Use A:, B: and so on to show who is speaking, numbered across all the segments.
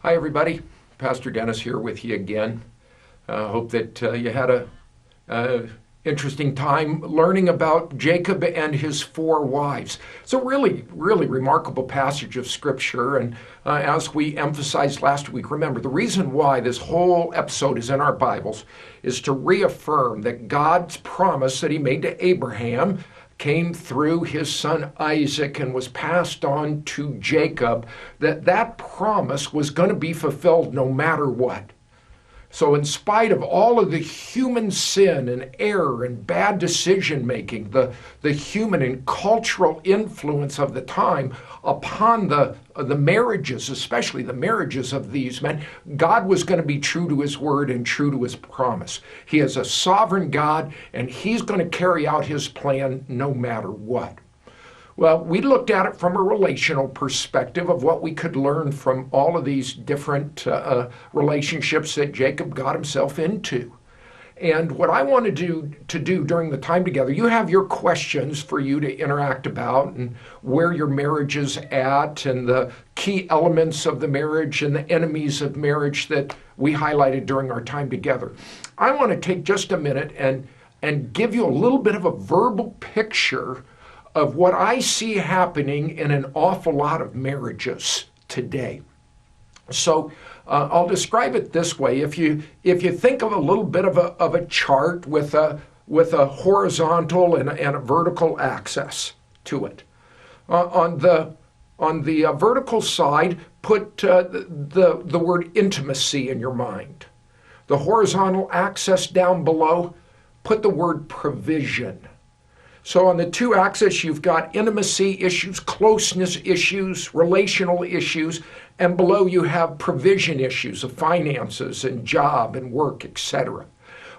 A: Hi, everybody. Pastor Dennis here with you again. Hope that you had a interesting time learning about Jacob and his 4 wives. It's a really remarkable passage of Scripture. And as we emphasized last week, remember, the reason why this whole episode is in our Bibles is to reaffirm that God's promise that he made to Abraham came through his son Isaac and was passed on to Jacob, that promise was going to be fulfilled no matter what. So in spite of all of the human sin and error and bad decision making, the human and cultural influence of the time upon the marriages, especially the marriages of these men, God was going to be true to his word and true to his promise. He is a sovereign God, and he's going to carry out his plan no matter what. Well, we looked at it from a relational perspective of what we could learn from all of these different relationships that Jacob got himself into. And what I wanted to do during the time together, you have your questions for you to interact about and where your marriage is at and the key elements of the marriage and the enemies of marriage that we highlighted during our time together. I want to take just a minute and give you a little bit of a verbal picture of what I see happening in an awful lot of marriages today. So I'll describe it this way. If you think of a little bit of a chart with a horizontal and a vertical axis to it, on the vertical side, put the word intimacy in your mind. The horizontal axis down below, put the word provision. So on the 2 axes, you've got intimacy issues, closeness issues, relational issues, and below you have provision issues of finances and job and work, etc.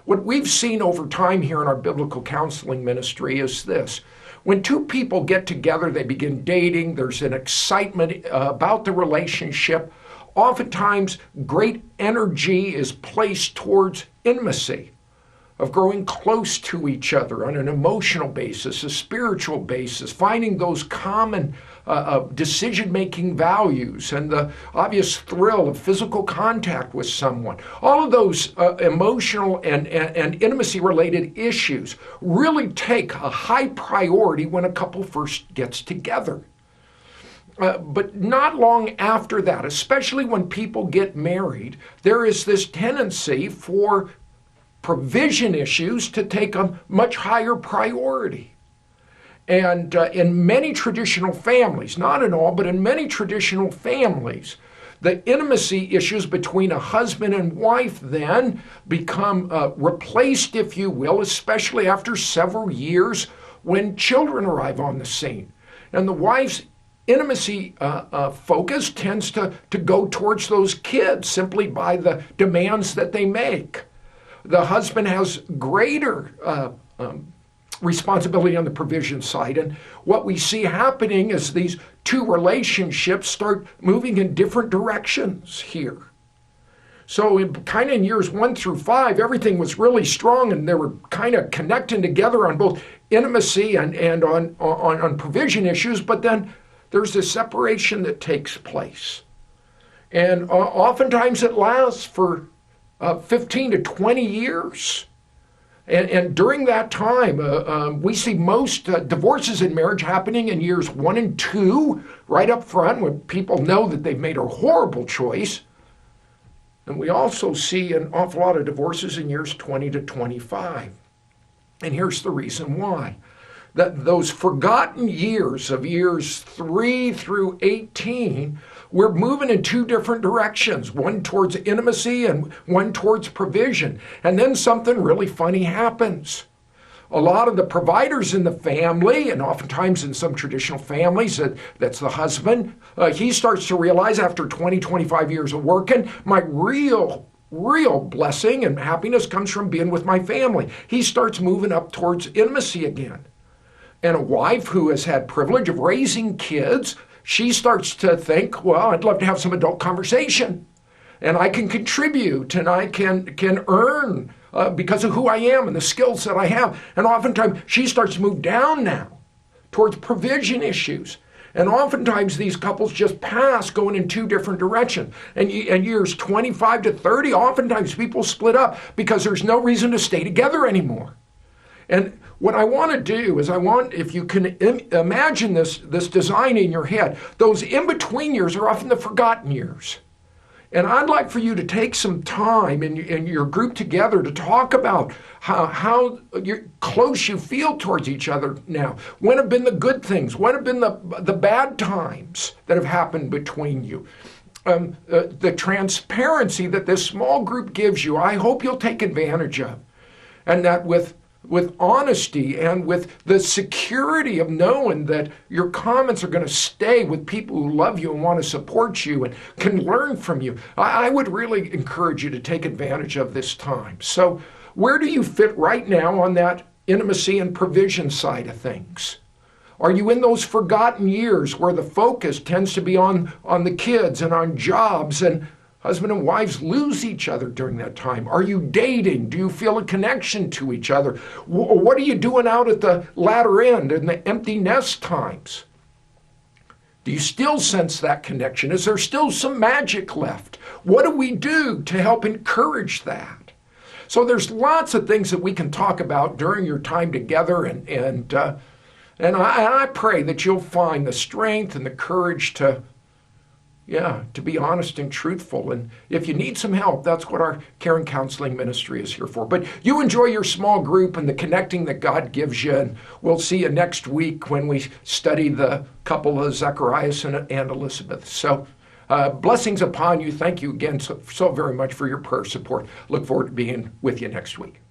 A: What we've seen over time here in our biblical counseling ministry is this. When 2 people get together, they begin dating, there's an excitement about the relationship. Oftentimes, great energy is placed towards intimacy, of growing close to each other on an emotional basis, a spiritual basis, finding those common decision-making values and the obvious thrill of physical contact with someone. All of those emotional and intimacy-related issues really take a high priority when a couple first gets together. But not long after that, especially when people get married, there is this tendency for provision issues to take a much higher priority. And in many traditional families, not in all, but in many traditional families, the intimacy issues between a husband and wife then become replaced, if you will, especially after several years when children arrive on the scene. And the wife's intimacy focus tends to go towards those kids simply by the demands that they make. The husband has greater responsibility on the provision side. And what we see happening is these 2 relationships start moving in different directions here. So in years 1 through 5, everything was really strong and they were kind of connecting together on both intimacy and on provision issues. But then there's this separation that takes place. And oftentimes it lasts for 15 to 20 years. And during that time, we see most divorces in marriage happening in years 1 and 2, right up front, when people know that they've made a horrible choice. And we also see an awful lot of divorces in years 20 to 25. And here's the reason why. That those forgotten years of years 3 through 18, we're moving in 2 different directions, one towards intimacy and one towards provision. And then something really funny happens. A lot of the providers in the family, and oftentimes in some traditional families, that's the husband, he starts to realize after 20, 25 years of working, my real blessing and happiness comes from being with my family. He starts moving up towards intimacy again. And a wife who has had privilege of raising kids, she starts to think, well, I'd love to have some adult conversation. And I can contribute and I can earn because of who I am and the skills that I have. And oftentimes she starts to move down now towards provision issues. And oftentimes these couples just pass going in two different directions. And years 25 to 30, oftentimes people split up because there's no reason to stay together anymore. And what I want to do is if you can imagine this design in your head, those in-between years are often the forgotten years. And I'd like for you to take some time in your group together to talk about how close you feel towards each other now. When have been the good things? When have been the bad times that have happened between you? The transparency that this small group gives you, I hope you'll take advantage of. And that with honesty and with the security of knowing that your comments are going to stay with people who love you and want to support you and can learn from you, I would really encourage you to take advantage of this time. So where do you fit right now on that intimacy and provision side of things? Are you in those forgotten years where the focus tends to be on the kids and on jobs, and husband and wives lose each other during that time? Are you dating? Do you feel a connection to each other? What are you doing out at the latter end in the empty nest times? Do you still sense that connection? Is there still some magic left? What do we do to help encourage that? So there's lots of things that we can talk about during your time together, and I pray that you'll find the strength and the courage to be honest and truthful. And if you need some help, that's what our care and counseling ministry is here for. But you enjoy your small group and the connecting that God gives you. And we'll see you next week when we study the couple of Zacharias and Elizabeth. So blessings upon you. Thank you again so very much for your prayer support. Look forward to being with you next week.